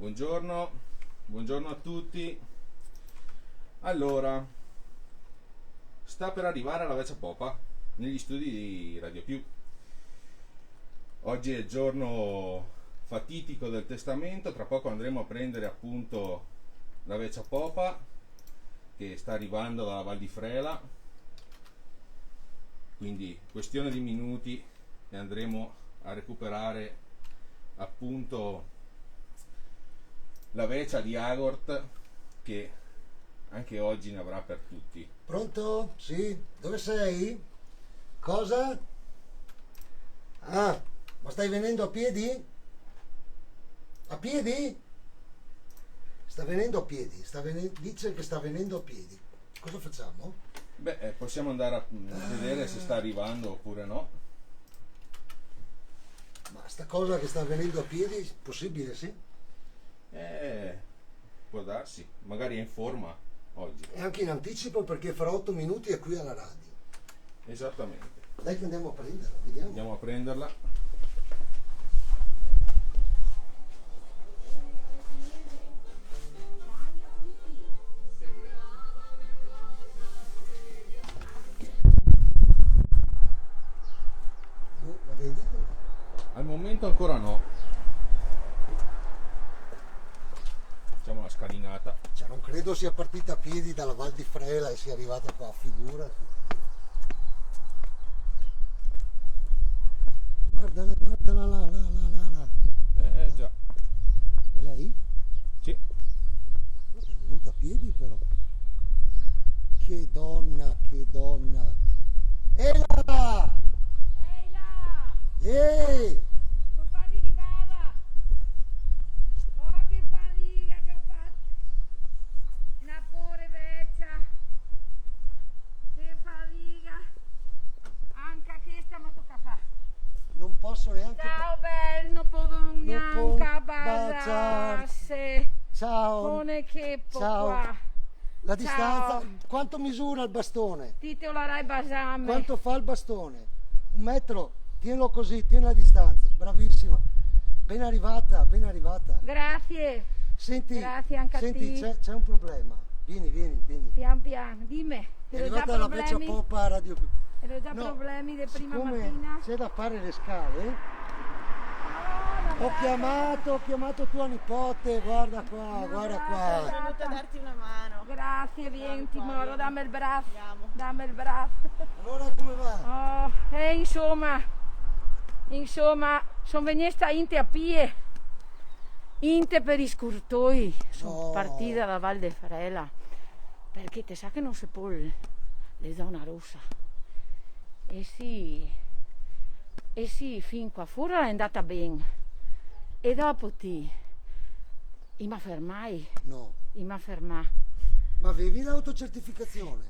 Buongiorno, buongiorno a tutti. Allora, sta per arrivare la Vecchia Popa negli studi di Radio Più. Oggi è il giorno fatitico del testamento, tra poco andremo a prendere appunto la Vecchia Popa che sta arrivando dalla Val di Frela, quindi questione di minuti e andremo a recuperare appunto la vecchia di Agort, che anche oggi ne avrà per tutti. Pronto? Sì? Dove sei? Cosa? Ah, ma stai venendo a piedi? A piedi? Sta venendo a piedi, dice che sta venendo a piedi. Cosa facciamo? Beh, possiamo andare a vedere se sta arrivando oppure no. Ma sta cosa che sta venendo a piedi, possibile, sì? Può darsi, magari è in forma oggi. E anche in anticipo perché fra 8 minuti è qui alla radio. Esattamente. Dai che andiamo a prenderla, vediamo. Andiamo a prenderla. La vedi? Al momento ancora no. Facciamo la scalinata. Cioè, non credo sia partita a piedi dalla Val di Frela e sia arrivata qua, figurati. Guardala, guardala là. Già. È lei? Sì. È venuta a piedi però. Che donna, che donna. Ela! Ehi là! Ehi! Non farli di bava! Oh che fatica che ho fatto! Una pure vecchia! Che fatica! Anche questa mi tocca fare! Non posso neanche... Ciao bello, non posso neanche baciarsi! Ciao! Con che Ciao. qua! La distanza... Ciao. Quanto misura il bastone? Ti te la rai basame! Quanto fa il bastone? 1 metro? Tienilo così, tieni la distanza. Bravissima. Ben arrivata, ben arrivata. Grazie! Senti, Grazie anche a senti, te. c'è un problema. Vieni. Pian piano, dimmi! È Te l'ho già arrivata la Vecchia problemi? Popa a Radio Più. Te l'ho già No, problemi di prima siccome mattina? c'è da fare le scale, Oh, ho chiamato tua nipote, guarda qua. Grazie. Sono venuta a darti una mano. Grazie, vieni qua, Moro, vieni. dammi il braccio. Andiamo. Dammi il braccio. Allora come va? Oh, e insomma, sono venuta inte a pie. Inte per i scurtoi. Sono No. partita da Val de Frela. Perché te sa che non si può le zona rossa. E sì, fin qua fuori è andata bene. E dopo mi fermai. No. Mi fermai. Ma avevi l'autocertificazione?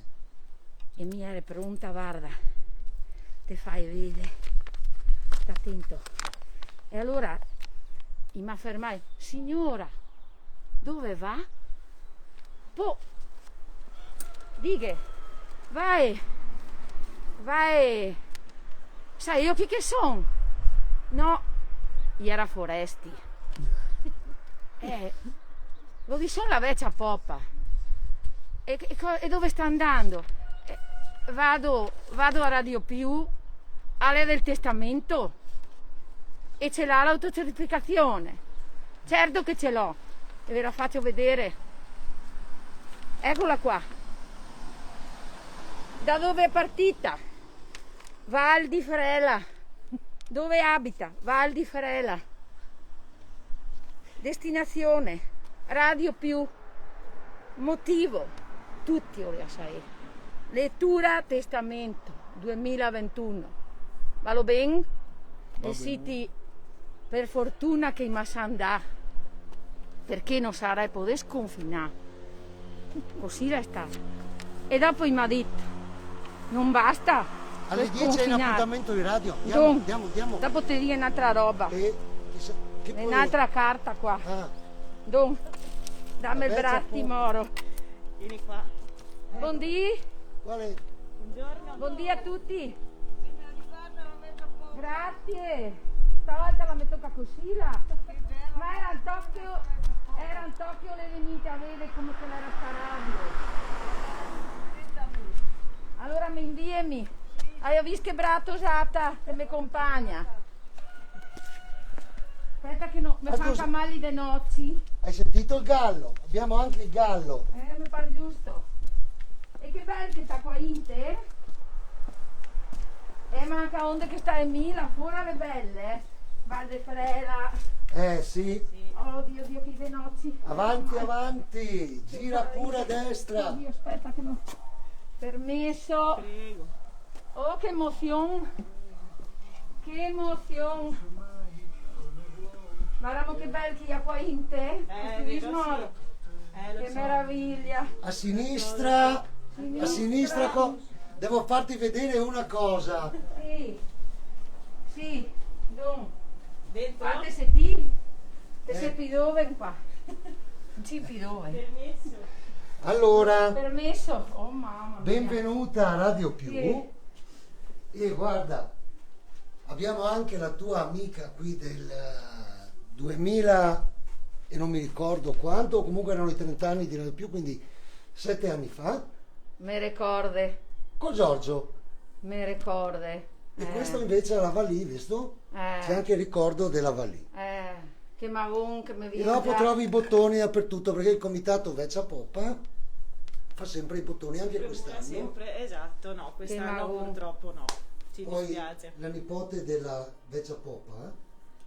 E mi era pronta, guarda, te fai vedere, sta attento. E allora mi affermai, signora, dove va? Poi, dighe, vai, sai io chi che sono? No, io era Foresti. Lo di sono la Vecchia Popa. E dove sta andando? Vado a Radio Più, alle del testamento e ce l'ha l'autocertificazione. Certo che ce l'ho e ve la faccio vedere. Eccola qua. Da dove è partita? Val di Frela. Dove abita? Val di Frela. Destinazione Radio Più. Motivo, tutti vogliono sapere. Lettura testamento 2021. Valo ben? E siti per fortuna che mi andà, perché non sarai poter sconfinare. Così è stato. E dopo mi ha detto, non basta. Alle per 10 è in sconfinare. appuntamento di radio. Andiamo. Dopo ti dico un'altra roba. E che È poi... un'altra carta qua. Ah, Don, dammi il Vecchia braccio, Popa. Moro. Vieni qua. Buondì. quale... Buongiorno. Buondì a tutti. Grazie. Stavolta la metto così là. Ma era il tocco Era un tocchio le venite a vedere come che era sta radio. Allora mi inviemi. Hai visto che brato usata che mi compagna? Aspetta che no, mi Ah, fa scusa. camalli de nozzi. Hai sentito il gallo? Abbiamo anche il gallo. Mi pare giusto. E che bello che sta qua in te. Manca onde che sta in Mila, fuori le belle. Valde Frela. Sì. Oh Dio, Dio, che de nozzi. Avanti, avanti. Gira pure a destra. Oddio, aspetta che no. Permesso. Prego. Oh, che emozione. Che emozione. Guarda che bello che hi ha qua in te. Vero, sì. Lo Che so. meraviglia. A sinistra. A sinistra. Devo farti vedere una cosa. Sì. Sì. Dunque. Dentro? Guarda se ti. Te seppi dove qua. Non ci dove. Permesso? Allora, Permesso. Oh mamma mia. benvenuta a Radio Più. Sì. E guarda, abbiamo anche la tua amica qui del 2000 e non mi ricordo quanto, comunque erano i 30 anni di Radio Più, quindi 7 anni fa, Me ricorde. con Giorgio. Me ricorde. E questo invece è la Valì, visto? C'è anche il ricordo della Valì. Che mavon che mi E viene. dopo già. trovi i bottoni dappertutto, perché il comitato Veccia Poppa fa sempre i bottoni, anche Procura quest'anno. sempre, esatto, no, quest'anno mago. purtroppo no. Ci Poi dispiace. la nipote della Veccia Poppa,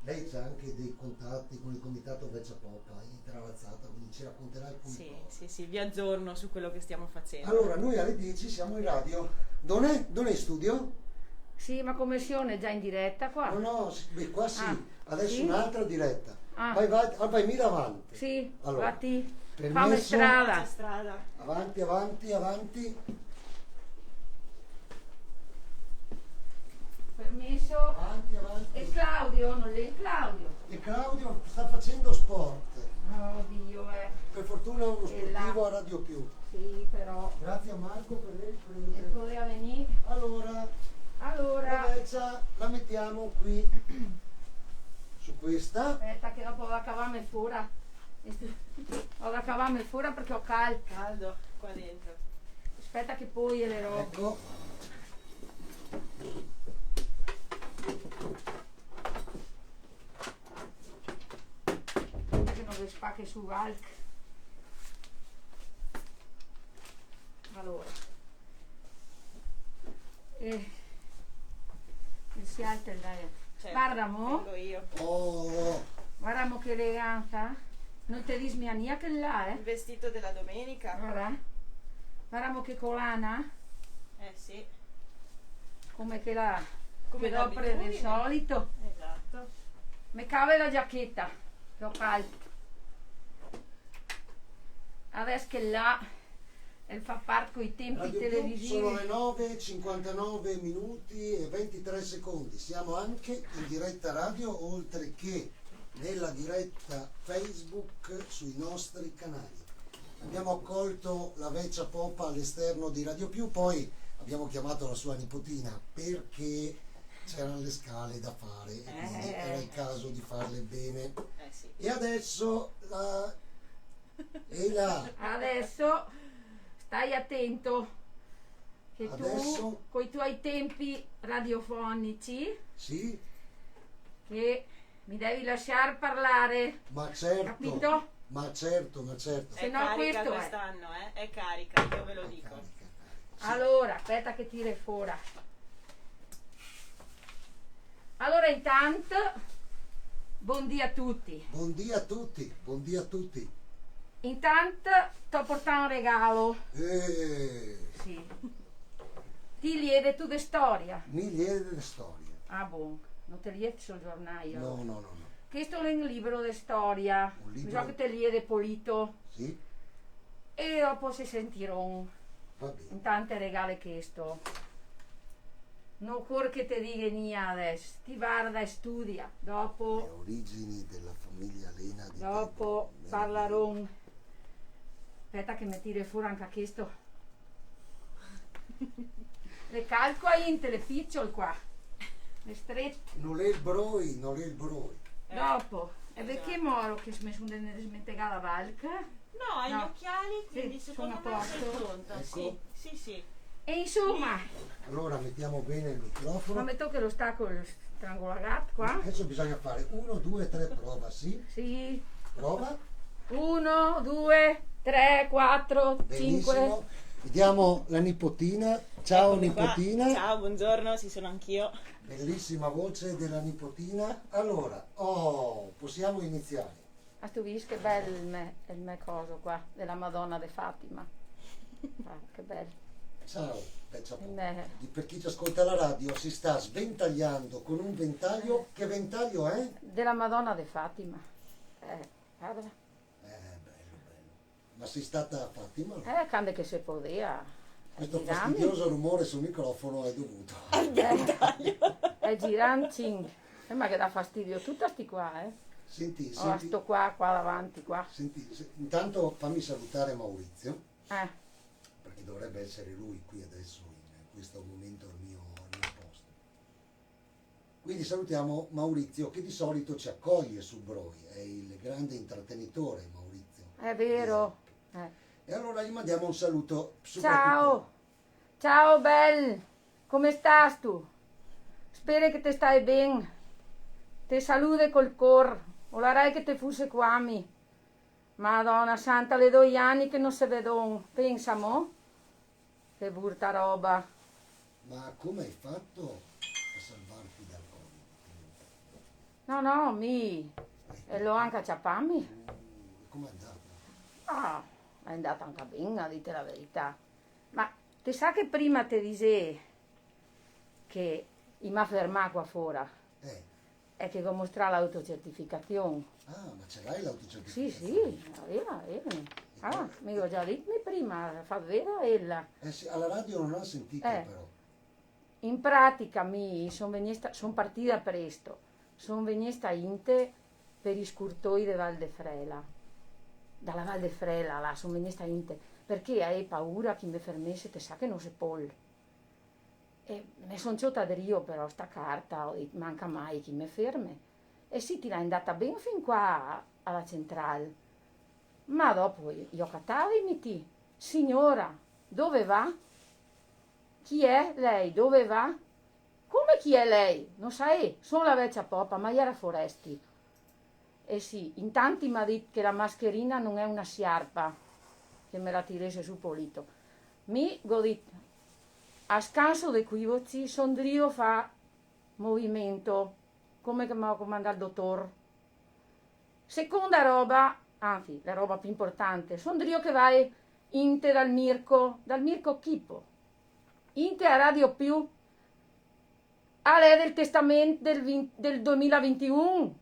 lei c'ha anche dei contatti con il comitato Veccia Poppa, intralazzata, quindi ci racconterà alcune Sì, cose. sì, sì, vi aggiorno su quello che stiamo facendo. Allora, noi alle 10 siamo in radio. Dove è in studio? Sì, ma commissione già in diretta qua? No, no, beh, qua sì. Ah, Adesso sì? un'altra diretta. Ah. Vai mira avanti. Sì, Allora, fatti. permesso? Fammi C'è strada. strada. Avanti, avanti, avanti. Permesso. Avanti, E avanti. Claudio? Non è Claudio. E Claudio sta facendo sport. Oh Dio, Per fortuna è uno E là. sportivo a Radio Più. Sì, però. Grazie a Marco per le E riprese. poteva venire. Allora, la Allora, Veccia la mettiamo qui su questa. aspetta che dopo vado a cavarmi fuori. Vado a cavarmi fuori perché ho caldo. Caldo qua dentro. Aspetta che poi le robe. Ecco. Che non le spacche su Valk. Allora. Si alza dai. Certo, Guarda mo. vengo io. Oh, Guarda mo che eleganza. Non te dis mia nia che là, Il vestito della domenica? Guarda. Guarda mo che colana. Sì, Come che la. Come che dopo del d'abitudine. solito. esatto. Mi cave la giacchetta. Che ho caldo. Adesso che là. E fa parte con i tempi Radio Più televisivi. sono le 9:59 minuti e 23 secondi. Siamo anche in diretta radio, oltre che nella diretta Facebook sui nostri canali. Abbiamo accolto la Veccia Poppa all'esterno di Radio Più, poi abbiamo chiamato la sua nipotina perché c'erano le scale da fare e quindi era il caso di farle bene. Sì. E adesso la... E là, Adesso stai attento che Adesso? tu con i tuoi tempi radiofonici sì, che mi devi lasciare parlare, ma certo, capito? ma certo, ma certo. Se È no carica questo è. quest'anno, È carica, io ve lo dico. Carica. Allora, aspetta che tiri fuori. Allora intanto, buondì a tutti. Buondì a tutti, buondì a tutti. Intanto ti ho portato un regalo. Sì, Ti liede tu di storia. migliaia di storie. Ah, buon, non te liedi sul giornale. No, no, no, no. Questo è un libro di storia. Un libro? Bisogna che te liede pulito. Sì, E dopo si sentirò va bene. in tante regale questo. Non occorre che ti dica niente adesso. Ti guarda e studia. Le Dopo origini della famiglia Lena di Dopo Tedro. parlerò. Aspetta che mi tiri fuori anche questo. Le calco in te le picciol qua. Le strette. Non è il broi, non è il broi. Dopo E perché moro che mi sono smentegata la valca? No, hai No. gli occhiali, quindi Sì, secondo sono a me sei posto. pronta. Ecco. Sì, sì, sì. E insomma, Allora mettiamo bene il ma microfono. metto che lo stacco il strangolagat qua. Adesso bisogna fare 1, 2, 3 prova, sì? Sì. Prova. 1, 2, 3, 4, 5. Benissimo. Vediamo la nipotina. Ciao Eccomi qua. nipotina. Ciao, buongiorno, ci sono anch'io. Bellissima voce della nipotina. Allora, possiamo iniziare. Ma tu vedi che bello il me coso qua, della Madonna de Fatima. Ah, che bello. Ciao, pensa Il poco. me. Per chi ci ascolta la radio si sta sventagliando con un ventaglio. Che ventaglio è? Della Madonna de Fatima. Guarda. Bello, bello. Ma sei stata a Fatima? Quando che si poteva. Questo girami. fastidioso rumore sul microfono è dovuto. È giranting. Ma che dà fastidio tutta sti qua, eh. Senti, Oh, sto qua davanti, qua. intanto fammi salutare Maurizio, Eh, perché dovrebbe essere lui qui adesso in questo momento al mio posto. Quindi salutiamo Maurizio che di solito ci accoglie su Broi, è il grande intrattenitore Maurizio. è vero. E allora gli mandiamo un saluto. Ciao. Ciao, Bel. Come stai tu? Spero che te stai bene. Te salute col cor. Vorrei che te fosse qua, mi. Madonna santa, le 2 anni che non si vedono. Pensa, mo? Che brutta roba. Ma come hai fatto a salvarti dal Covid? No, mi. E l'ho anche acciappami. Com'è andata? Ah, è andata anche bene, a dite la verità. Ma te sa che prima te dice che mi ha fermato qua fuori e che devo mostrare l'autocertificazione. Ah, ma ce l'hai Sì, l'autocertificazione? sì, aveva. Ah, mi ho già detto prima, fa vera ella. Sì, alla radio non ho sentito però. In pratica sono partita presto, sono venuta inte per i scurtoi di Val de Frela. Dalla Val de Frela là, sono venuta inte, perché hai paura che mi fermesse, te sa che non si può. E ne sono ciota io però sta carta, ho detto, manca mai chi mi ferme. E sì, ti l'ha andata bene fin qua alla centrale. Ma dopo io cattavo e mi ti, signora, dove va? Chi è lei? Dove va? Come chi è lei? Non sai, sono la vecchia popa, ma era Foresti. E sì, in tanti mi ha detto che la mascherina non è una sciarpa, che me la tiresse su pulito. Mi ho detto, a scanso di equivoci, sondrio fa movimento, come che mi ha comandato il dottor. Seconda roba, anzi, la roba più importante, sondrio che vai inte dal Mirko Chipo, inte a Radio Più, a lei del testamento del 2021,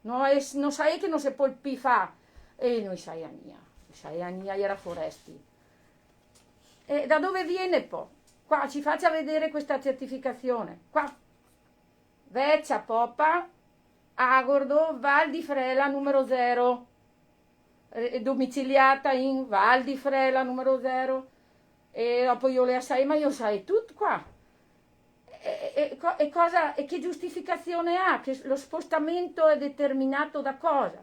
non sai che non si può più fare, e noi sai Ania era Foresti. E da dove viene poi? Qua ci faccia vedere questa certificazione, qua, vecchia popa, Agordo, Val di Frela numero 0, domiciliata in Val di Frela numero 0, e dopo io le sai, ma io sai tutto qua. E che giustificazione ha? Che lo spostamento è determinato da cosa?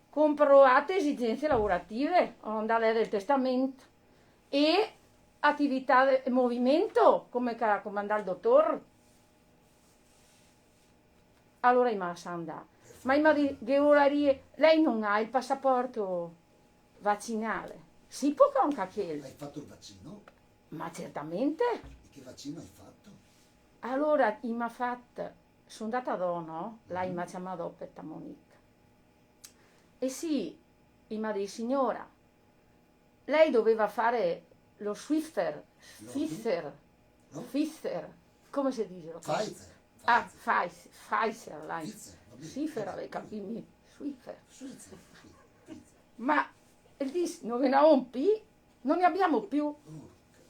Comprovate esigenze lavorative, andare del testamento, e attività e movimento, come ha comandato il dottor. Allora i massa andare. Ma lei non ha il passaporto vaccinale? Si può anche aquel. Hai fatto il vaccino? Ma certamente. E che vaccino hai fatto? Allora, mi ha fatto, sono andata a Dono, lei mi ha chiamato per Monica. E sì, mi ha detto, signora, lei doveva fare lo Swiffer, come si dice? Pfizer. Ah, Pfizer, lei. Pfizer, va bene. Swiffer, aveva capito, Swiffer. Pfizer. Ma il dis non ne ha un P, non ne abbiamo più.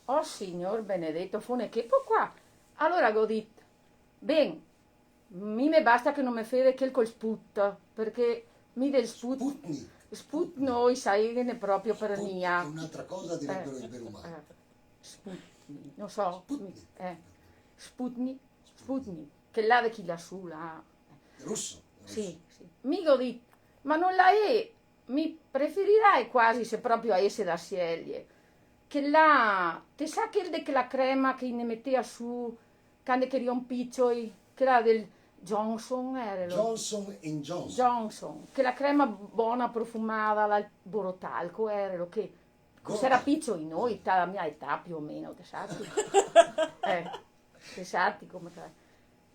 Oh signor benedetto, fune che po' qua. Allora ho detto, ben, mi me basta che non mi fede che col sput, perché mi del sput noi sai che ne proprio per mia. È un'altra cosa direbbero i perumani. Sputnik, non so. Sputnik. Sputnik, che là di chi lassù là. Russo. Sì, sì. Mica di, ma non la è, mi preferirei quasi se proprio avesse da scegliere. Che là, te sa che la crema che ne metteva su, quando che riempiccioi, che era del Johnson, era lo Johnson Johnson. Johnson, che la crema buona profumata, il borotalco, era lo che c'era piccio in noi, la mia età più o meno, te sai? Te sai come te.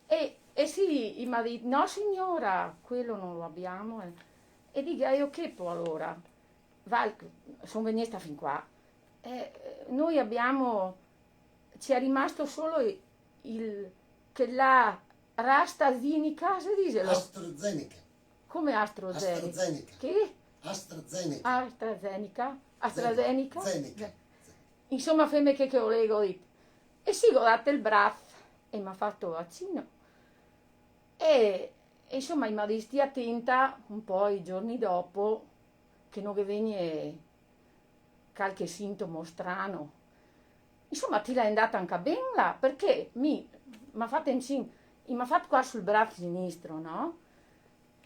E sì, mi ha detto, no signora, quello non lo abbiamo. E dico, io che poi allora? Sono venuta fin qua. Noi abbiamo, ci è rimasto solo che la AstraZeneca, si dice? AstraZeneca. Come AstraZeneca? AstraZeneca. Che? AstraZeneca. AstraZeneca? Zeneca. Insomma, femme che ho lego detto. E si guardate il braccio e mi ha fatto vaccino. E insomma, mi ha detto, stia attenta un po' i giorni dopo che non viene qualche sintomo strano. Insomma, ti l'è andata anche bene là, perché mi ha fatto mi ha fatto qua sul braccio sinistro, no?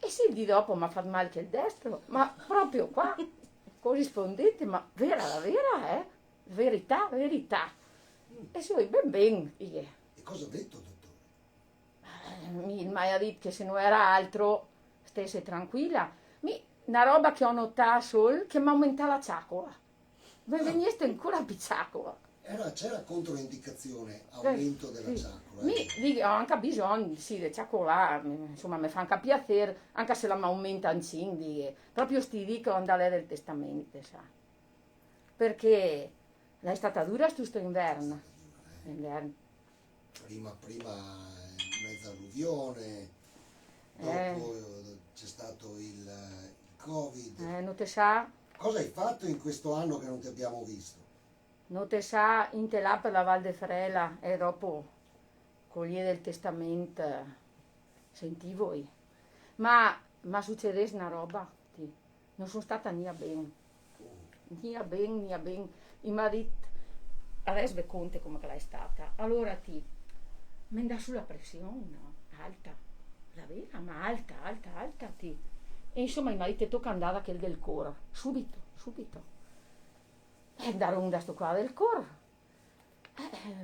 E sì, di dopo mi ha fatto male che il destro, ma proprio qua, corrispondete, ma vera la vera, verità, verità. E si ben, E cosa ha detto, dottore? Mi ha detto che se non era altro stesse tranquilla. Una roba che ho notato solo che mi aumenta la ciacola. Mi veniste ancora più ciacola. C'era controindicazione, aumento della Sì. ciacola. Ho anche bisogno, sì, di ciacola, insomma, mi fa anche piacere, anche se la mi aumenta in cindi. Proprio sti dico andare del testamento, sa. Perché è stata dura sto inverno. Prima mezza alluvione, dopo c'è stato il Covid. Non te sa, Cosa hai fatto in questo anno che non ti abbiamo visto? non te sa, in te là per la Val de Frela e dopo con gli del testamento sentivo io. Ma succedesse una roba, non sono stata nia ben. Nia ben. I mi ha detto, adesso ve conte come che l'hai stata. Allora mi dà sulla pressione, no? Alta, la vera, ma alta, ti. E insomma mi ha detto, tocca andare a quel del cuore, subito. E andare da sto qua del cuore.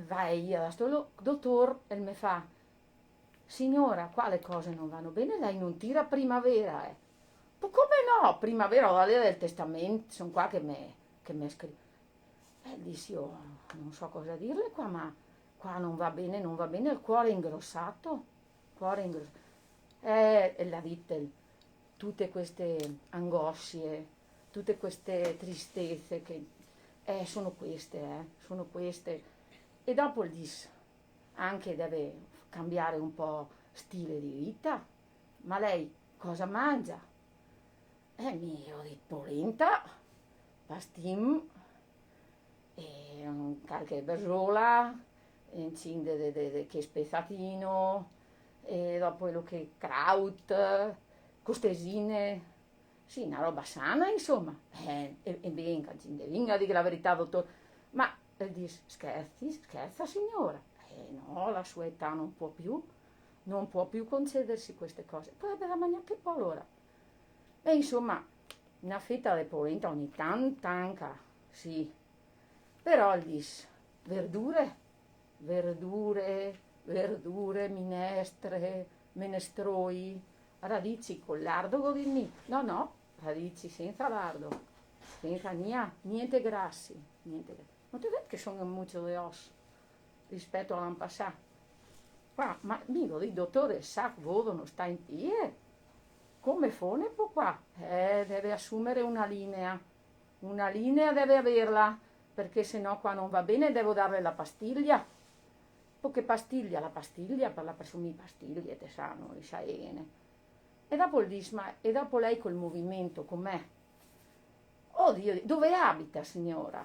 Vai da sto dottore e mi fa, signora, qua le cose non vanno bene, lei non tira primavera, Ma come no? Primavera ho la lei del testamento, sono qua che mi scrive. Dissi, io non so cosa dirle qua, ma qua non va bene, il cuore è ingrossato. E la vita, tutte queste angosce, tutte queste tristezze che sono queste. E dopo dice, anche deve cambiare un po' stile di vita, ma lei cosa mangia? Mi ho detto polenta, pastim, e qualche berzola, che spezzatino, e dopo quello che kraut, costesine, sì, una roba sana insomma. E ben, vinga, dica la verità, dottor. Ma dice, scherza signora? No, la sua età non può più concedersi queste cose. Poi la mangiare che poi allora. E insomma, una fetta di polenta ogni tanto, sì. Però dice, verdure, minestre, menestroi, radici con lardo, no, radici senza lardo, senza niente grassi. Non ti vedi che sono molto di osso rispetto all'anno passato? Ma dico, il dottore sa che non sta in piedi. Come fone può qua? Deve assumere una linea deve averla, perché sennò qua non va bene, devo darle la pastiglia. Poche pastiglia, la pastiglia per la persona di pastiglie, te sanno, li sai bene. E dopo il disma, e dopo lei col movimento, com'è? Oddio, dove abita signora?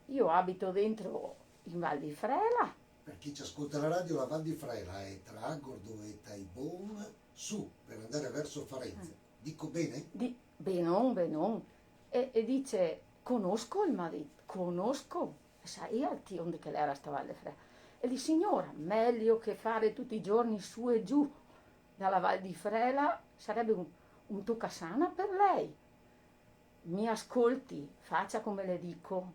Io abito dentro in Val di Frela. Per chi ci ascolta la radio, la Val di Frela è tra Agordo e Taibon, su, per andare verso Farenze. Dico bene? Benon. E dice, conosco il marito, conosco. Sai onde che l'era sta Val di Frela. E dice, signora, meglio che fare tutti i giorni su e giù. dalla Val di Frela, sarebbe un toccasana per lei. Mi ascolti, faccia come le dico,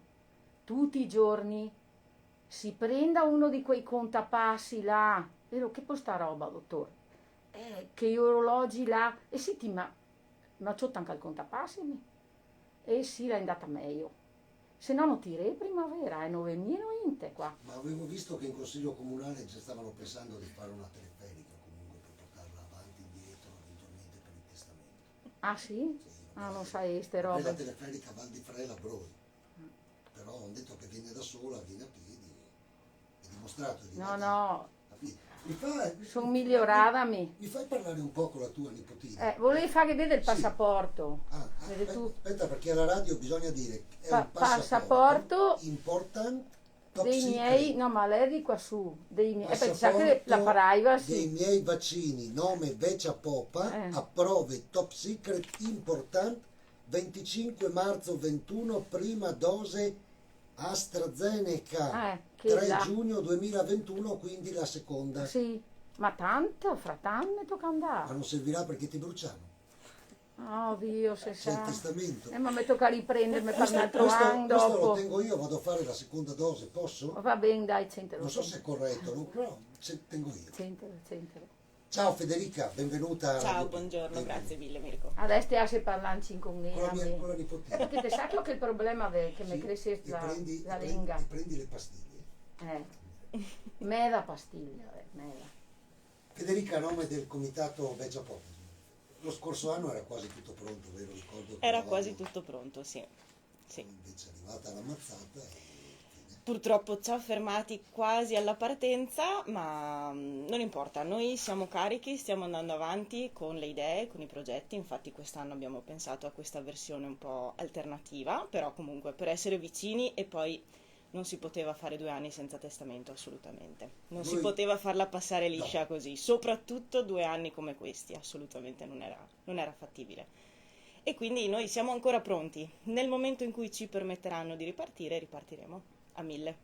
tutti i giorni si prenda uno di quei contapassi là, vero che poi sta roba, dottore? Che gli orologi là, e sì, ma c'ho anche il contapassi, e sì, l'è andata meglio. Se no non tiri primavera, non venire niente qua. Ma avevo visto che in Consiglio Comunale già stavano pensando di fare una teleferica comunque per portarla avanti e indietro, eventualmente per il testamento. Ah sì? Sì, Ah, non sai ste la robe. teleferica Val di Frela Broi. Però hanno detto che viene da sola, viene a piedi. È dimostrato. No, A piedi. Mi fai, sono migliorata mi. mi fai parlare un po' con la tua nipotina? Volevi fare vedere il Sì. passaporto. Ah, Vedi tu? aspetta, perché alla radio bisogna dire che è un Passaporto important, top dei secret. miei, no ma lei di qua su, dei miei, pensa che Passaporto la privacy. dei miei vaccini, nome Vecia Popa, approve top secret important, 25 marzo 21, prima dose AstraZeneca, Che 3 là. giugno 2021, quindi la seconda. Sì, ma tanto, fratanne tocca Ma andare. non servirà perché ti bruciano. Oh Dio, se C'è il sa. testamento. Ma mi tocca riprendermi per un altro questo anno lo dopo. tengo io, vado a fare la seconda dose, posso? Va bene, dai, centro. Non so se è corretto, però tengo io. Centro. Ciao Federica, benvenuta. a Ciao, Radio buongiorno, Benvenuta. grazie mille Mirko. Adesso ti hace parlanci con me. Con la nipotina. Perché te sai che il problema è che mi cresce Ti la prendi lingua. ti prendi le pastiglie. Me da pastiglia, me da. Federica, a nome del comitato Vegia Pop. Lo scorso anno era quasi tutto pronto, vero? Ricordo che Era eravamo- quasi tutto pronto, sì. Sì. Invece è arrivata la mazzata e fine. Purtroppo ci ha fermati quasi alla partenza, ma non importa, noi siamo carichi, stiamo andando avanti con le idee, con i progetti, infatti quest'anno abbiamo pensato a questa versione un po' alternativa, però comunque per essere vicini e poi non si poteva fare 2 anni senza testamento, assolutamente. Non si Noi- poteva farla passare liscia No. così, soprattutto 2 anni come questi, assolutamente non era fattibile. E quindi noi siamo ancora pronti. Nel momento in cui ci permetteranno di ripartire, ripartiremo a 1000.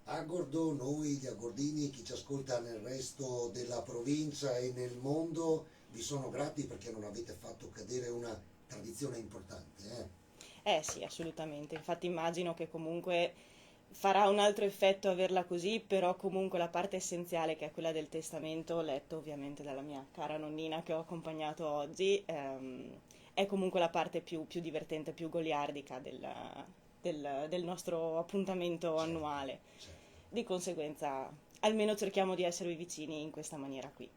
Agordo, noi, gli agordini, chi ci ascolta nel resto della provincia e nel mondo, vi sono grati perché non avete fatto cadere una tradizione importante. Sì, assolutamente. Infatti immagino che comunque farà un altro effetto averla così, però comunque la parte essenziale, che è quella del testamento, letto ovviamente dalla mia cara nonnina che ho accompagnato oggi, è comunque la parte più divertente, più goliardica del nostro appuntamento annuale. Certo. Di conseguenza, almeno cerchiamo di esservi vicini in questa maniera qui.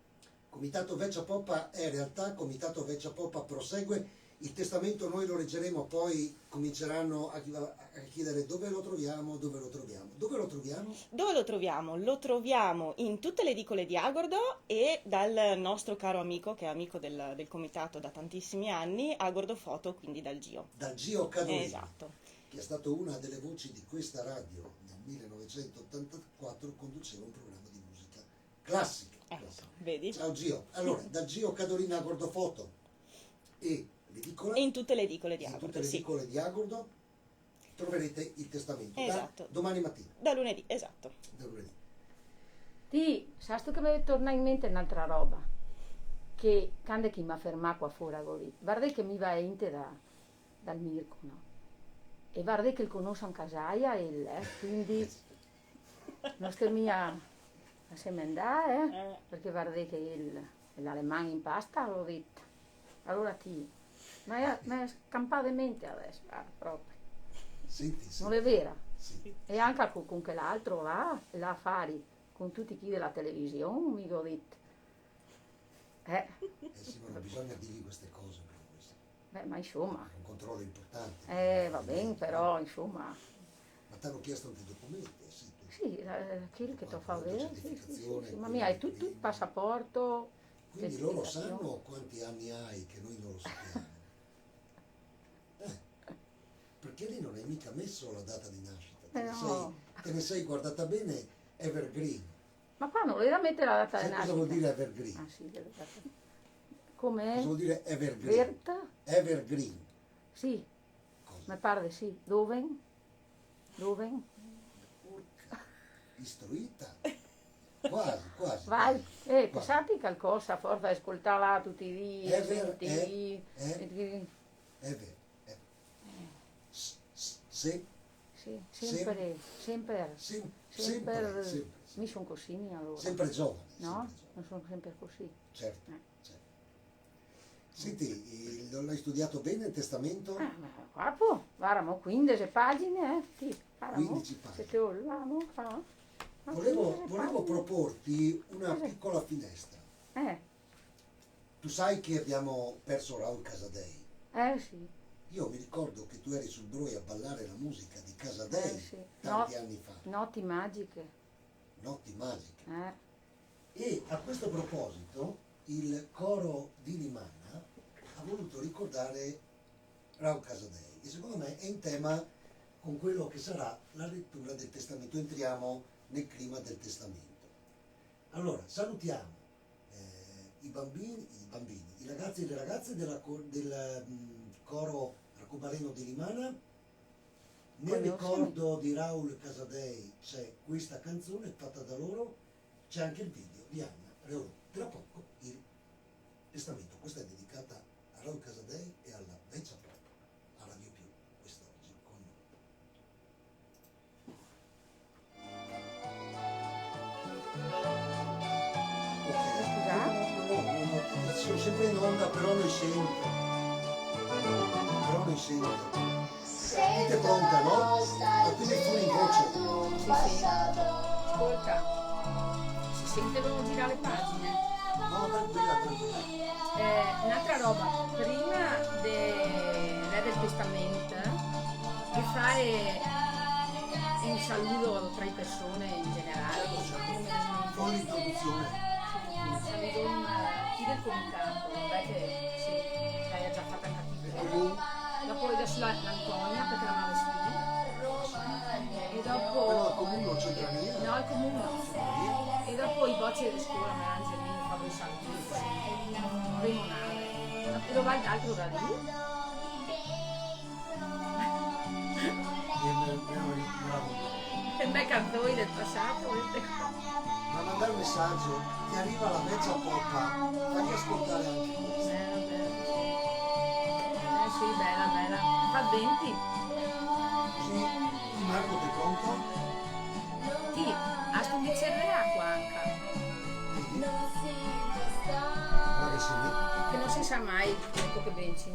Comitato Vecia Popa è realtà, Comitato Vecia Popa prosegue, il testamento noi lo leggeremo, poi cominceranno a chiedere dove lo troviamo. Dove lo troviamo? Dove lo troviamo? Lo troviamo in tutte le edicole di Agordo e dal nostro caro amico, che è amico del comitato da tantissimi anni, Agordo Foto, quindi dal Gio. Dal Gio Cadolini, Esatto. che è stato una delle voci di questa radio nel 1984, conduceva un programma di musica classica. Vedi? Ciao Gio. Allora, dal Gio Cadolini a Agordo Foto e l'edicola, E in tutte le edicole di in Agordo, tutte le sì. edicole di Agordo troverete il testamento Esatto. da domani mattina, Da lunedì, esatto. da lunedì. Ti, sai che mi torna in mente un'altra roba, che quando chi mi ha fermato qua fuori a Govi, guarda che mi va ente dal Mirko, no? E guarda che il conosce in casaia, quindi non che mia assieme andare, perché guarda che l'Alemania in pasta l'ho detto. Allora ti, ma è scampato in mente adesso, proprio. Senti, Non è vera? sì. E anche con che l'altro va là a fare con tutti chi della televisione, mi ho detto. Sì, ma non bisogna dirgli queste cose, però, Beh, ma insomma, è un controllo importante. va bene, però insomma, Ma ti hanno chiesto anche i documenti, sì. sì, quello che ti fa La vedere, certificazione, sì. Ma quello mi hai che tutto il devi- passaporto, Quindi loro certificazione. sanno quanti anni hai che noi non lo sappiamo. Perché lei non hai mica messo la data di nascita, No. te ne sei guardata bene evergreen. Ma qua non devi mettere la data di Sai cosa nascita. vuol dire evergreen? Ah sì, deve data. Com'è? Cosa vuol dire evergreen? Verta? Evergreen. Sì, Cosa? mi pare di sì. Dove? Dove? Porca, istruita. Quasi, quasi. Vai, che Quasi. sappi qualcosa, forza ascoltarla tutti i È vero, sentì. è vero. È vero. Sì, Sì, sempre, sempre, sempre, sempre. mi sono così allora. Sempre giovane. No? Sempre giovane. Non sono sempre così. Certo, Eh. certo. Senti, l'hai studiato bene il testamento? Ma guarda, guarda, 15 pagine, sì, guarda, 15 pagine. se te lo levamo, fa. Volevo proporti una Cos'è? piccola finestra. Eh, Tu sai che abbiamo perso Raul Casadei. sì, Io mi ricordo che tu eri sul Broi a ballare la musica di Casadei sì. tanti anni fa, Notti magiche, notti magiche. eh. E a questo proposito il coro di Limana ha voluto ricordare Raul Casadei e secondo me è in tema con quello che sarà la lettura del testamento. Entriamo nel clima del testamento. Allora, salutiamo i bambini, i ragazzi e le ragazze del coro arcobaleno di Limana. Nel ricordo di Raul Casadei c'è questa canzone fatta da loro, c'è anche il video di Anna Reolù. Tra poco il testamento. Questa è dedicata a Raul Casadei e alla Vecchia Pop, a Radio Più, quest'oggi con noi. No, sono sempre in onda, però noi sento. Siete pronta, no? Ma quindi fuori in voce. Sì, sì. Ascolta, si sentono girare le pagine. No, tranquilla. Un'altra roba, prima del testamento, di fare un saluto tra le persone in generale, Fuori introduzione. saluto chi del comitato, vabbè che sì, l'hai già fatta capire. Dopo adesso l'Antonia perché la Malestini. E dopo. Però al comune non c'entra niente. No, al comune. E dopo i bocci delle scuole, Melangelini, Fabio Salvini, Rimonale. E dove va l'altro da lì? E me cantori del passato, queste cose. Ma mandare un messaggio, ti arriva la Vecchia Poppa, fagli ascoltare anche questo. Sì, bella. Fa 20. Sì, Marco ti pronto? Sì, a sto bicchiere d'acqua anche. Vedi? Guarda che sì. Che non si sa mai, ecco che benci.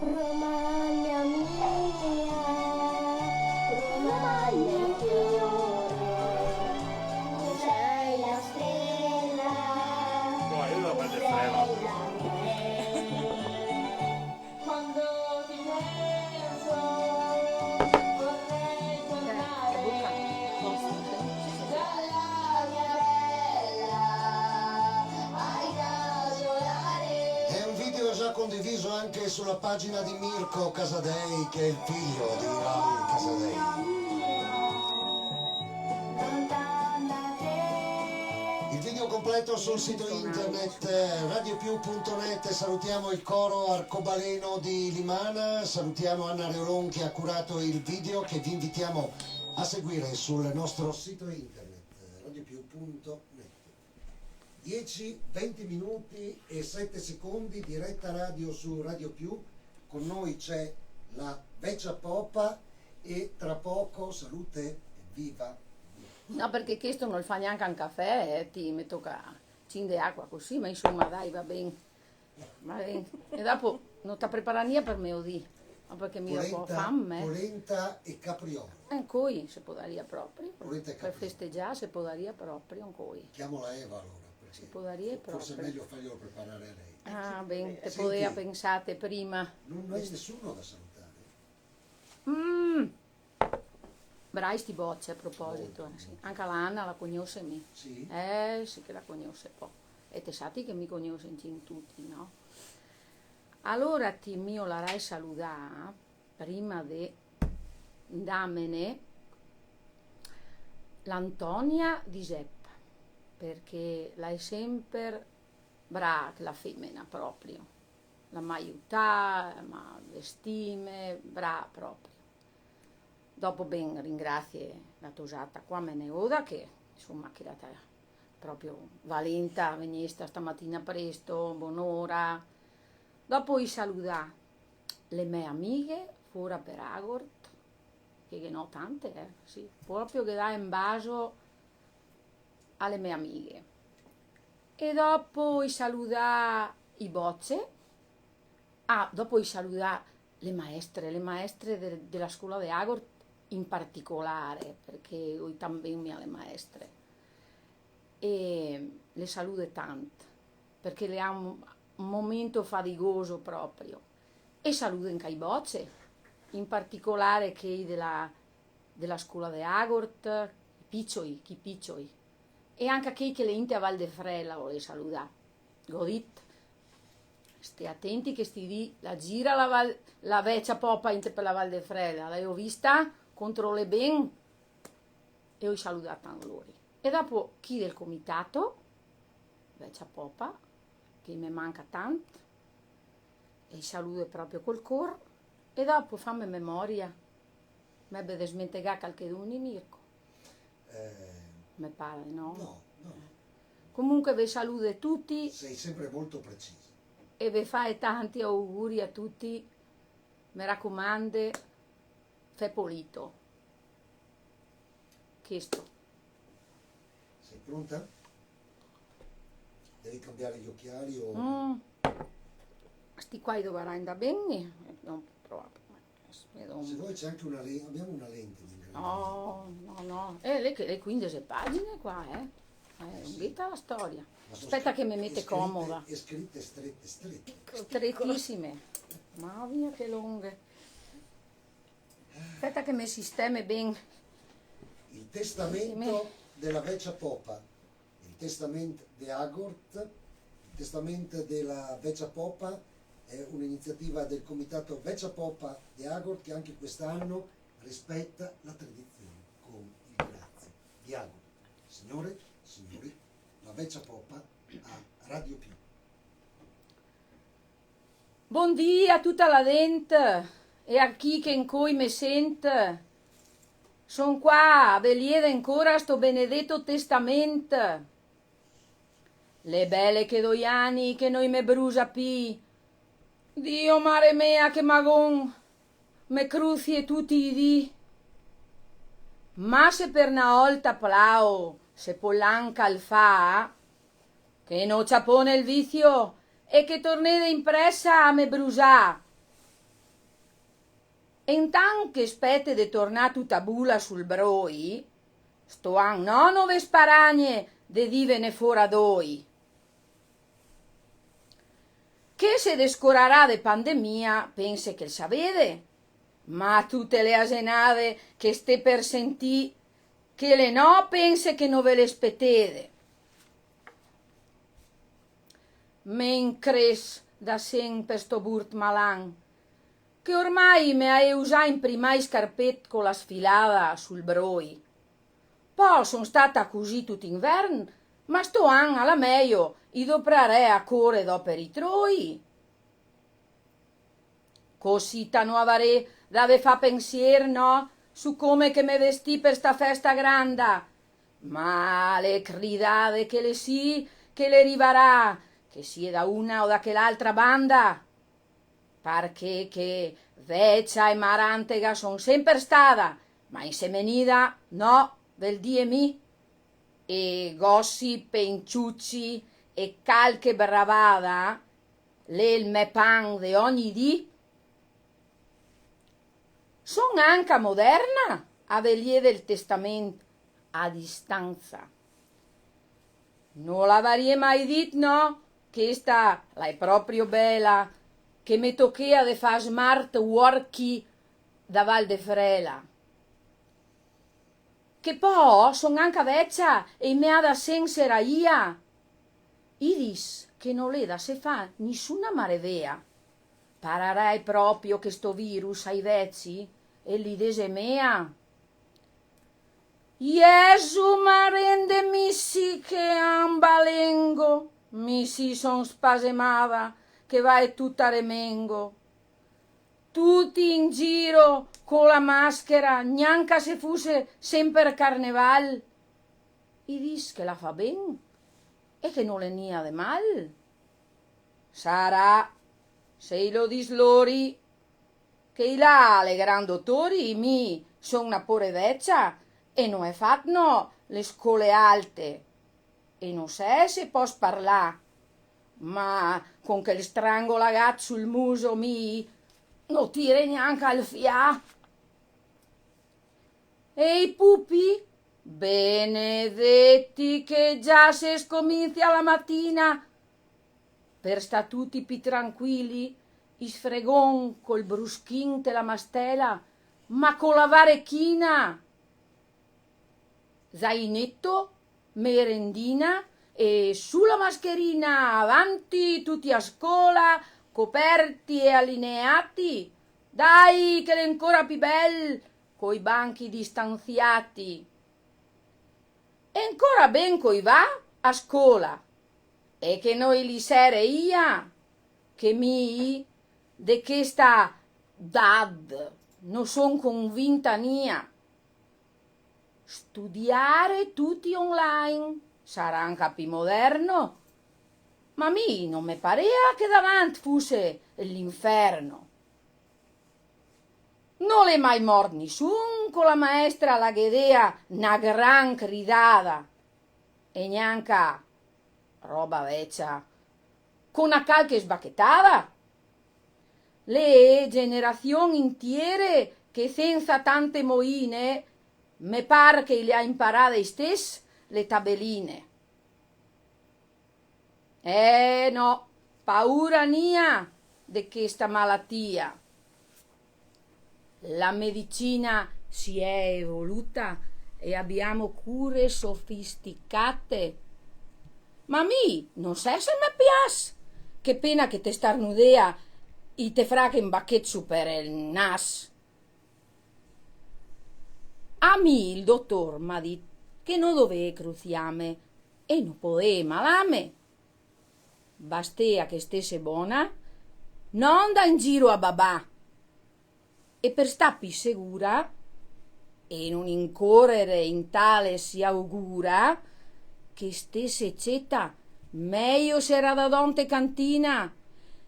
Romagna mia, Romagna fiore, tu sei la stella, tu sei la quando ti penso vorrei tornare dalla mia bella ai casolare. È un video già condiviso anche sulla pagina di Mirko Casadei, che è il figlio di Raul Casadei. Il video completo sul sito internet radiopiù.net. Salutiamo il coro arcobaleno di Limana, salutiamo Anna Reolon che ha curato il video, che vi invitiamo a seguire sul nostro sito internet radiopiù.net. 10, 20 minuti e 7 secondi, diretta radio su Radio Più. Con noi c'è la Vecchia Poppa e tra poco salute, evviva. No, perché questo non fa neanche un caffè, ti metto cinde acqua così, ma insomma dai, va bene. Va bene. E dopo non ti preparare niente per me odì, ma perché mi ha un po' fame. Polenta e capriolo. Coi se podaria proprio, Polenta e per capriolo. festeggiare se podaria proprio coi. Chiamola Eva allora, perché Si podaria forse è proprio. meglio farglielo preparare a lei. Ah, bene, te Senti. poteva pensate prima. Non hai nessuno da salutare. Brai sti bocce a proposito, sì. Anche l'Anna la conosce me. Sì? Sì che la conosce un po'. e te sappi che mi conoscono tutti, no? Allora ti mio la rai salutare prima di damene l'Antonia di Seppa, perché l'hai sempre brava la femmina proprio, la mi aiuta, ma vestime, brava proprio. Dopo ben ringrazio la tosata qua me ne oda che insomma che la proprio valenta venista stamattina presto, buon'ora. Dopo i saluta le mie amiche fuori per Agort, che ne ho tante, sì, proprio che dà in baso alle mie amiche. E dopo i saluta i bocce, dopo i saluta le maestre della scuola di Agort in particolare, perché io também mi alle maestre. E le saluto tanto, perché le ha un momento faticoso proprio. E saluto anche i bocce, in particolare che della scuola di Agort, chi piccioi, e anche chi che le inte a Val de Frela vuole salutare. Godit, stai attenti che sti di la gira la vecchia poppa inte per la Val de Frela, l'hai vista, controlle ben e ho salutato tanto loro. E dopo chi del comitato, vecchia poppa, che mi manca tanto, e saluto proprio col cor, e dopo fammi memoria, mi ebbe smentegà qualche d'un di Mirko. Mi pare, no? No, no, Comunque vi saluto tutti sei sempre molto preciso. e vi fai tanti auguri a tutti. Mi raccomando, fai pulito. Questo. Sei pronta? Devi cambiare gli occhiali o... Sti qua dovranno andare bene. Non proprio. Se vuoi c'è anche abbiamo una lente di grande. No. Le 15 pagine qua, lunghetta la storia. Ma sono Aspetta che mi scritte- mette scritte- comoda. E scritte strette. Strettissime. Mamma mia che lunghe. Aspetta che mi sistemi ben. Il testamento della vecchia poppa, il testamento di Agort, il testamento della vecchia poppa è un'iniziativa del comitato Vecchia Poppa di Agort che anche quest'anno rispetta la tradizione con il grazie di Agort. Signori, la Vecchia Poppa a Radio Più. Buondì a tutta la gente e a chi che in cui mi sente. Son qua a vegliere ancora sto benedetto testamento. Le belle che doiani che noi me brusa pi. Dio mare mea che magon me cruzie tutti i dì. Ma se per una volta plao se pollanca il fa, che no ciapone il vizio e che tornede impressa a me brusà. E intan che spette de tornà tutta bula sul broi, sto an nove sparagne de divene fora doi. Che se descorarà de pandemia, pense che il savede, ma tutte le asenave che ste per sentì, che le no pense che non ve le spettede. Men cres da sempre sto burt malan, che ormai me hai usà in prima scarpet con la sfilata sul broi. Poi son stata così tutto inverno, ma sto an alla meglio, i doprare a core dopo i troi. Così t'hanno avare dave fa pensier, no? Su come che me vestì per sta festa granda. Ma le gridate che le rivarà, che sia da una o da che l'altra banda. Perché che vecchia e marantega son sempre stata, ma insemenida no, vel die mi. E gossip, penciucci e calche bravada, le il me pan de ogni dì. Son anche moderna a vegliere del testamento a distanza. Non l'avrei mai dit, no? Che sta l'hai proprio bella, che mi tocchea de fa smart worky da Val de Frela. Che poi son anche vecchia e me ha da sensera ia. I dis che non le da se fa nessuna marevea. Pararai proprio che sto virus ai vezzi e li desemea. Gesù ma rende missi che ambalengo, mi si son spasemava che vai tutta remengo. Tutti in giro con la maschera, neanche se fosse sempre carneval. I dis che la fa ben e che non le nia de mal. Sarà, se lo dis lori, che là le gran dottori mi son una pore vecchia e non è fatto le scole alte. E non sai se pos parlà, ma con quel strango lagat sul muso mi non tire neanche al fià. E i pupi? Benedetti che già se scominzia la mattina per sta tutti più tranquilli, i sfregon col bruschin della mastela, ma con la varechina. Zainetto, merendina e sulla mascherina avanti tutti a scuola, coperti e allineati. Dai che l'è ancora più bel coi banchi distanziati. E ancora ben coi va a scuola. E che noi li sere ia, che mi de che sta dad non son convinta nia. Studiare tutti online sarà anche più moderno, ma mi non mi parea che davanti fosse l'inferno. Non è mai morto nessun con la maestra la ghedea una gran gridata e neanche roba vecchia con una calche sbacchettata. Le generazioni intiere che senza tante moine me pare che le ha imparate stesse le tabelline. No, paura mia di questa malattia. La medicina si è evoluta e abbiamo cure sofisticate. Ma mi non sai se mi piace. Che pena che te starnudea e te fraca un bacchetto per il nas. A me il dottor m'ha detto che non dove cruziame e non poteva malame. Bastea che stesse buona, non da in giro a babà. E per sta più sicura e non incorrere in tale si augura che stesse ceta meglio s'era da donte cantina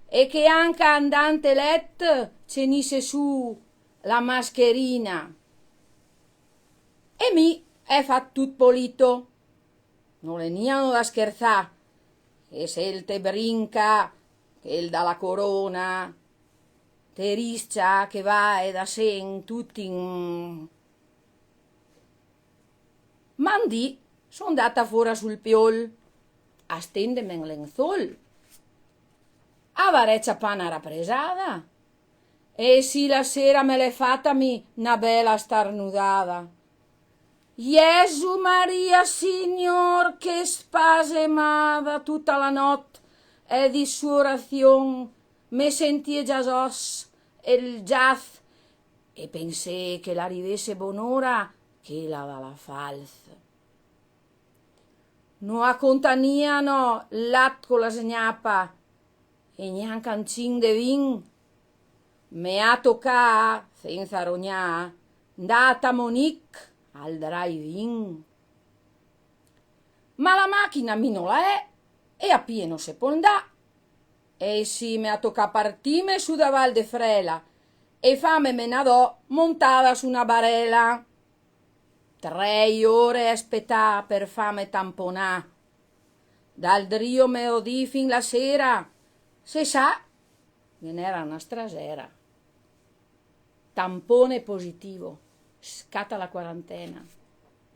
e che anche andante let cenisse su la mascherina. E mi è fatto tutto polito. Non le niano da scherzà. E se il te brinca, che il dalla corona, te riscia che va e da sen tutti in... Mandì son data fuori sul piol a stendermi in lenzol. A vareccia pana rappresata. E sì la sera me l'è fattami una bella starnudata. Gesù Maria Signor che spasemava tutta la notte e di sua orazione me sentie già sos e il giath e pensé che l'arrivesse bonora che la va la falsa. Non accontaniano l'at con la segnapa e neanche un cin de vin. Me ha tocca, senza rognà, data Monique al drive-in. Ma la macchina mi non la è e a pieno se può andà. E sì, me ha tocca partime su da Val de Frela e fame me ne do montata su una barella. 3 ore aspettà per fame tamponà. Dal drio me odì fin la sera. Se sa, me n'era una strasera. Tampone positivo. Scatta la quarantena.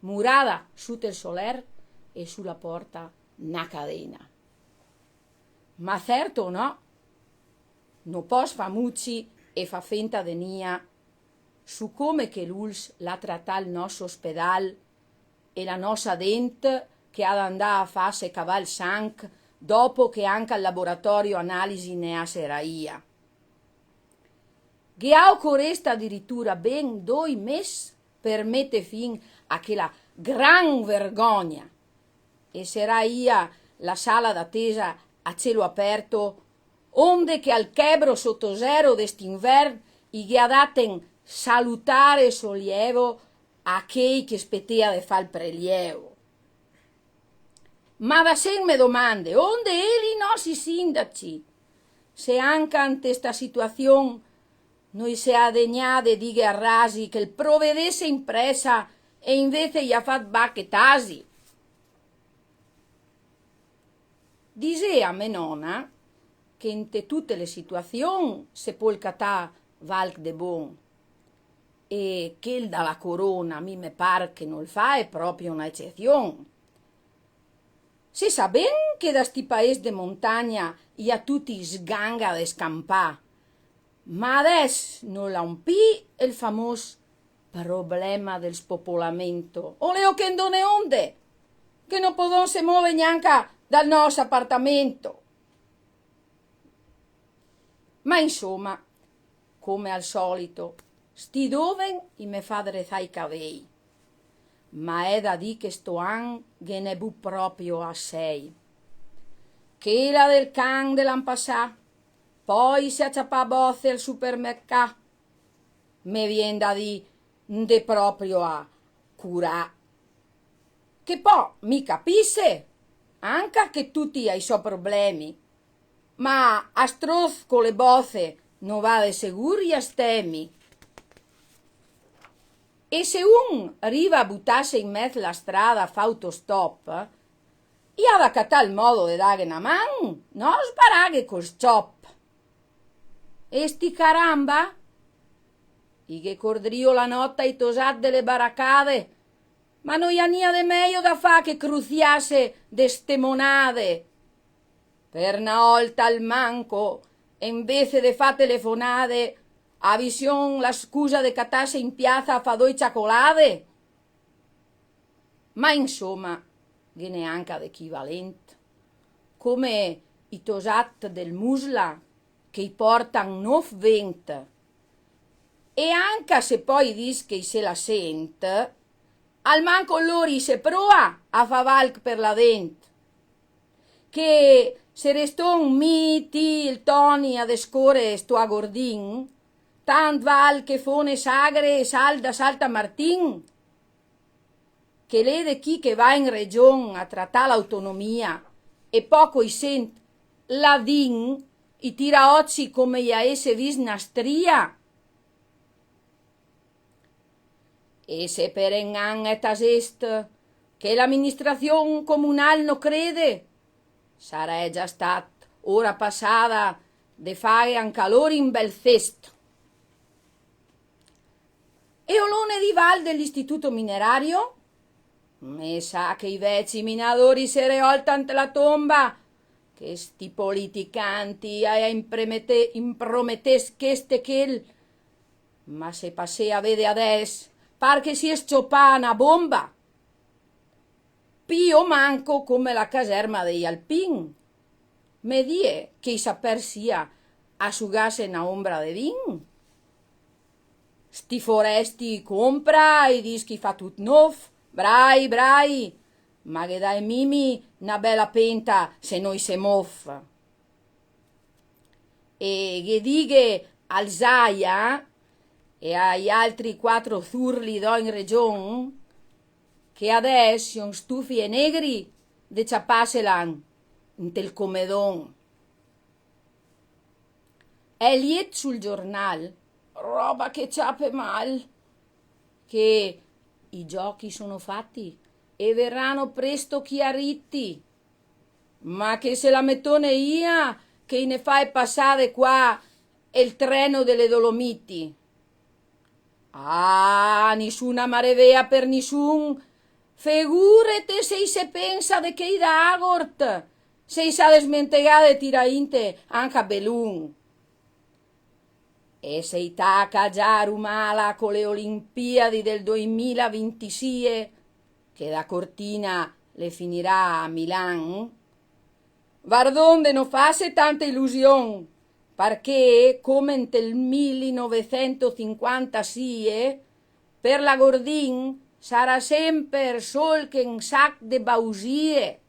Murada sotto il soler e sulla porta una cadena. Ma certo no. Non posso fa mucci e fa finta de nia su come che l'ULS la tratta il nostro ospedal e la nostra dente che ha d'andà a farsi caval sanc dopo che anche al laboratorio analisi ne ha seraia. Che occorresta addirittura ben 2 mesi per mettere fin a quella gran vergogna e seraia la sala d'attesa a cielo aperto, onde che al chebro sotto zero d'est'inverno gli ha dato salutare e sollievo a chi che spettea di fare il prelievo. Ma da sempre domande, onde i nostri sindaci, se anche ante sta situazione noi se ha degnade dighe a Rasi che il provvedesse in presa e invece gli ha fatto bacchettasi. Disea me nonna che in tutte le situazioni se può il catà valc de bon e che il dalla corona mi me pare che non fa è proprio un'eccezione. Si sa ben che da sti paesi de montagna gli ha tutti sganga de scampà, ma adesso non l'ha un pi il famoso problema del spopolamento. O leo che ndone onde, che non podon se muove neanche dal nostro appartamento. Ma insomma, come al solito, sti dove i me fa drezzare i cavei. Ma è da di che sto an che ne bu proprio a 6. Che la del can dell'an passà, poi si acciappa a bozze al supermercato. Me vien da di de proprio a curà. Che poi mi capisse anche che tutti hai so problemi, ma a stroz con le bozze non va de sicuri a stemmi. E se un arriva a buttarsi in mezzo alla strada a fa autostop, ha da cattare il modo di dare una mano, non sparare col chop. E sti caramba? I che cordrio la notte ai tosat delle baracade, ma non ha nia de meglio da fa che cruziasse de ste monade. Per una volta al manco, e invece de fa telefonate, a vision la scusa de catarse in piazza a fa 2 cioccolate. Ma insomma, che neanche ad equivalente. Come i tosat del Musla, che i portan 9-20. E anche se poi dis che se la sent, al manco loro se prova a fa valc per la dent. Che se reston miti il Toni ad escore sto a Gordin, tant val che fone sagre e salda Salta Martin, che lede chi che va in region a trattare l'autonomia e poco i sent la din, i tira occhi come gli esse vis nastria. E se per engan et asest che l'amministrazione comunale no crede, sarà già stat ora passata de fare anche loro in bel festo. E olone di Val dell'istituto minerario? Me sa che i vecchi minatori se reoltan la tomba, che sti politicanti impromettes cheste chel, ma se passea vede adesso, par che si sciopà una bomba. Pio manco come la caserma degli Alpin. Me die che i saper sia asciugasse una ombra de vin. Sti foresti compra e dischi fa tut nov, brai, ma che dai mimi una bella penta se noi se moffa. E che dighe al Zaia e agli altri 4 zurli do in region, che adesso son stufi e negri de ciappaselan in tel comedon. È liet sul giornale, roba che ciape mal, che i giochi sono fatti e verranno presto chiaritti, ma che se la mettone ia che ne fai passare qua il treno delle Dolomiti. Ah, nessuna marevea per nessun, figurete se pensa de che i da agort, se sa desmentegare tirainte anche a Belun. E se i taca già rumala con le Olimpiadi del 2026, che da Cortina le finirà a Milan, Vardonde non fasse tanta illusione, perché come nel 1956 per la Gordin sarà sempre sol che un sac de bausie.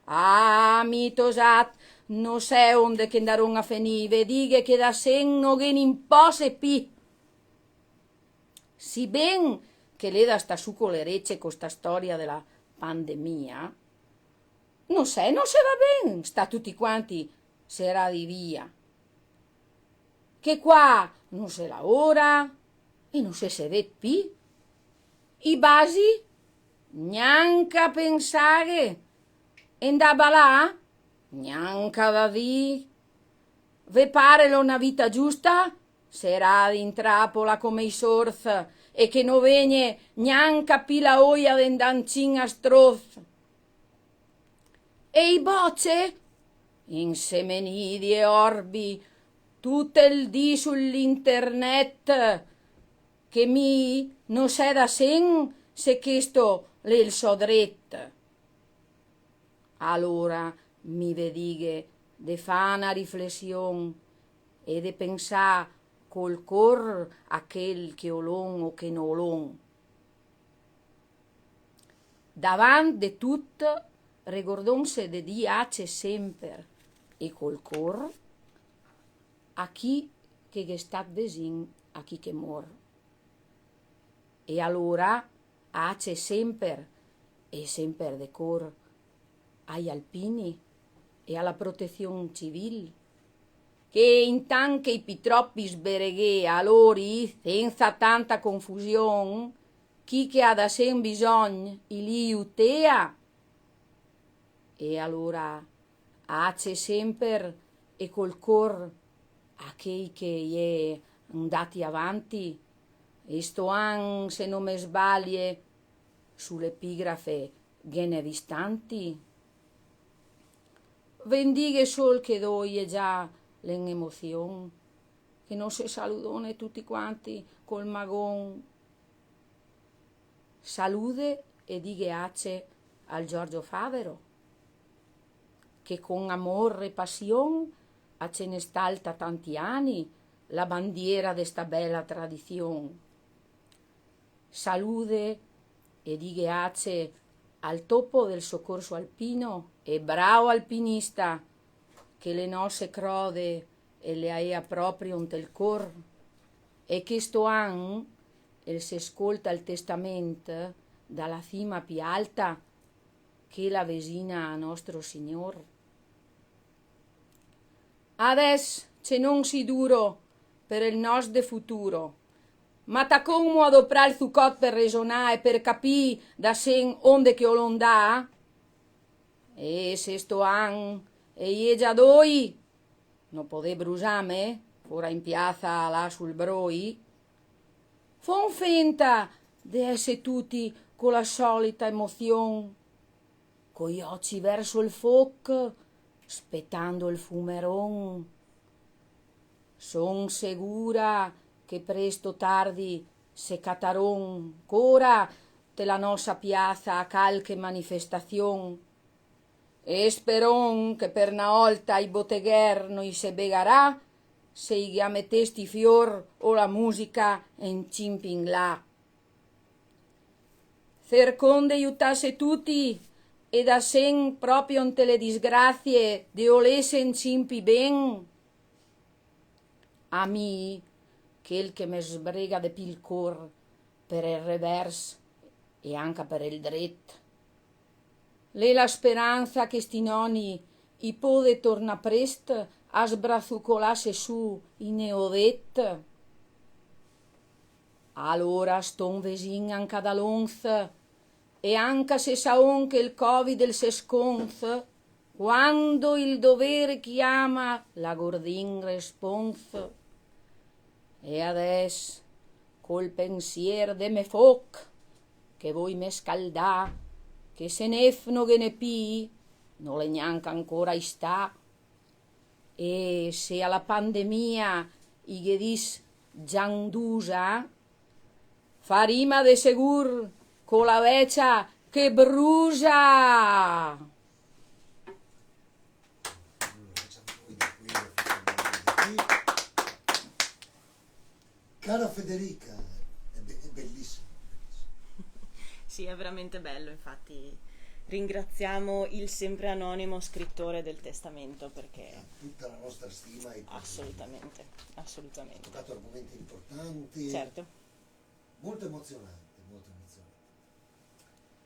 Ah, mi tosat, non sé onde che andaron a fenive, dighe che da sen non gen impose pi. Si ben che leda sta su con le recce con sta storia della pandemia, non se va ben, sta tutti quanti sera di via. Che qua non se lavora e non se vede pi. I basi, neanche pensare, e andava là, neanche da di. Ve pare una vita giusta? Sarà in trappola come i sorz e che non viene neanche pi la oia d'endancin a stroz. E i bocce? Insemenidi e orbi, tutto il dì sull'internet, che mi non sé da sen se questo le il so dret. Allora mi vedighe de fa una riflessione e de pensà col cor a quel che olon o che non olon. Davant de tutto regordonse de diace sempre e col cor a chi che è stat vesin a chi che mor. E allora ace sempre e sempre de cor ai alpini e alla protezione civile, che intanto i pitroppi sbereghe a lori senza tanta confusione, chi che ha da sen bisogno li utea. E allora ace sempre e col cor a chi che è andati avanti e sto an, se non me sbaglie, sull'epigrafe gene distanti. Vendighe sol che doie già l'emozione, che non se saludone tutti quanti col magon. Salude e dighe ace al Giorgio Favero, che con amore e passione a ce ne stalta tanti anni la bandiera de sta bella tradizione. Salude e dighe ace al topo del soccorso alpino e bravo alpinista che le nostre crode e le aea proprio un tel cor e che sto an e se ascolta il testamento dalla cima più alta che la vesina a nostro Signor. Adesso c'è non si duro per il nostro futuro, ma ta come adoprare il zuccot per ragionare e per capire da sen onde che olondà? E se sto an e ie già doi, non potè brusame, ora in piazza là sul broi? Fon finta di essere tutti con la solita emozione, con gli occhi verso il foc, aspettando il fumeron. Son sicura che presto o tardi se cataron ancora della nostra piazza a qualche manifestazione e speron che per una volta i bottegher non se begarà se gli ammettesti fior o la musica in cimping là. Cercon de aiutasse tutti e da sen proprio ante le disgrazie de olesen cimpi ben. A mi, quel che me sbrega de pil cor per il revers e anche per il dret. L'è la speranza che sti nonni i pode torna prest a sbrazucolasse su in neodet. Allora ston vesin anche da lonz e anche se saon che il covid del se sconz, quando il dovere chiama la Gordin respons. E adesso col pensier de me foc che voi me scaldà, che se nefno che ne pi non le neanche ancora sta, e se alla pandemia i ghedis giandusa fa rima de segur con la veccia che brusa. Cara Federica, è bellissimo. Sì, è veramente bello, infatti ringraziamo il sempre anonimo scrittore del testamento perché Tutta la nostra stima e assolutamente, ha assolutamente. toccato argomenti importanti, Certo. molto emozionanti, molto emozionanti.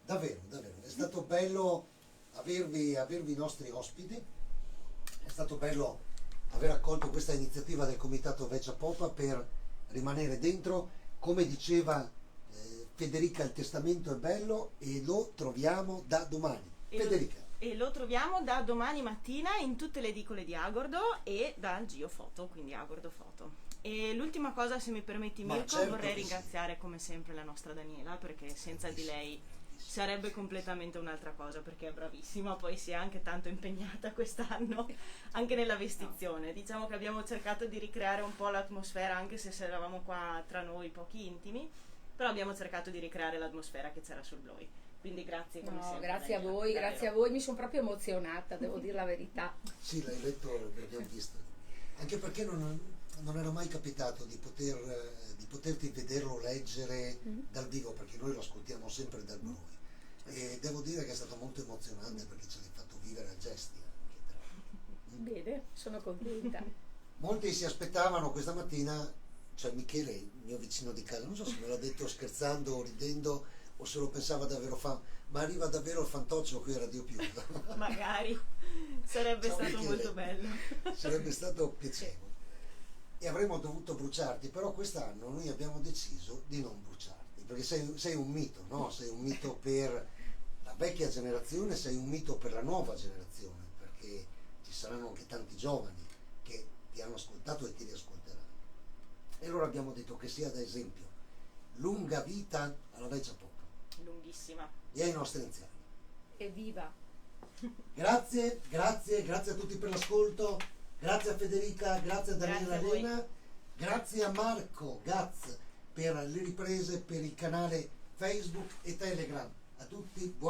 Davvero, davvero, è stato bello avervi i nostri ospiti, è stato bello aver accolto questa iniziativa del Comitato Vecchia Popa per rimanere dentro, come diceva Federica, il testamento è bello e lo troviamo da domani. Federica. E lo troviamo da domani mattina in tutte le edicole di Agordo e dal Gio Foto, quindi Agordo Foto. E l'ultima cosa, se mi permetti Ma Mirko, certo vorrei che sì. ringraziare come sempre la nostra Daniela, perché senza di lei sarebbe completamente un'altra cosa, perché è bravissima, poi si è anche tanto impegnata quest'anno anche nella vestizione. Diciamo che abbiamo cercato di ricreare un po' l'atmosfera, anche se eravamo qua tra noi pochi intimi, però abbiamo cercato di ricreare l'atmosfera che c'era sul Bloy. Quindi grazie come No, sempre. grazie a Daniela, voi, davvero. grazie a voi, mi sono proprio emozionata, devo dire la verità. Sì, l'hai letto, l'abbiamo visto. Anche perché non era mai capitato di poterti vederlo leggere dal vivo, perché noi lo ascoltiamo sempre dal Bloy. E devo dire che è stato molto emozionante perché ce l'hai fatto vivere a gesti anche. Bene, sono contenta. Molti si aspettavano questa mattina, cioè Michele, il mio vicino di casa, non so se me l'ha detto scherzando o ridendo o se lo pensava davvero ma arriva davvero il fantoccio qui a Radio Più. Magari sarebbe Ciao, stato Michele. molto bello. Sarebbe stato piacevole. E avremmo dovuto bruciarti, però quest'anno noi abbiamo deciso di non bruciarti, perché sei un mito, no? Sei un mito per la vecchia generazione, sei un mito per la nuova generazione, perché ci saranno anche tanti giovani che ti hanno ascoltato e ti riascolteranno. E allora abbiamo detto che sia da esempio lunga vita alla Vecchia Popa Lunghissima. e ai nostri anziani. Evviva! Grazie a tutti per l'ascolto, grazie a Federica, grazie a Daniela Grazie a voi. Elena, grazie a Marco Gaz per le riprese, per il canale Facebook e Telegram. A tutti buona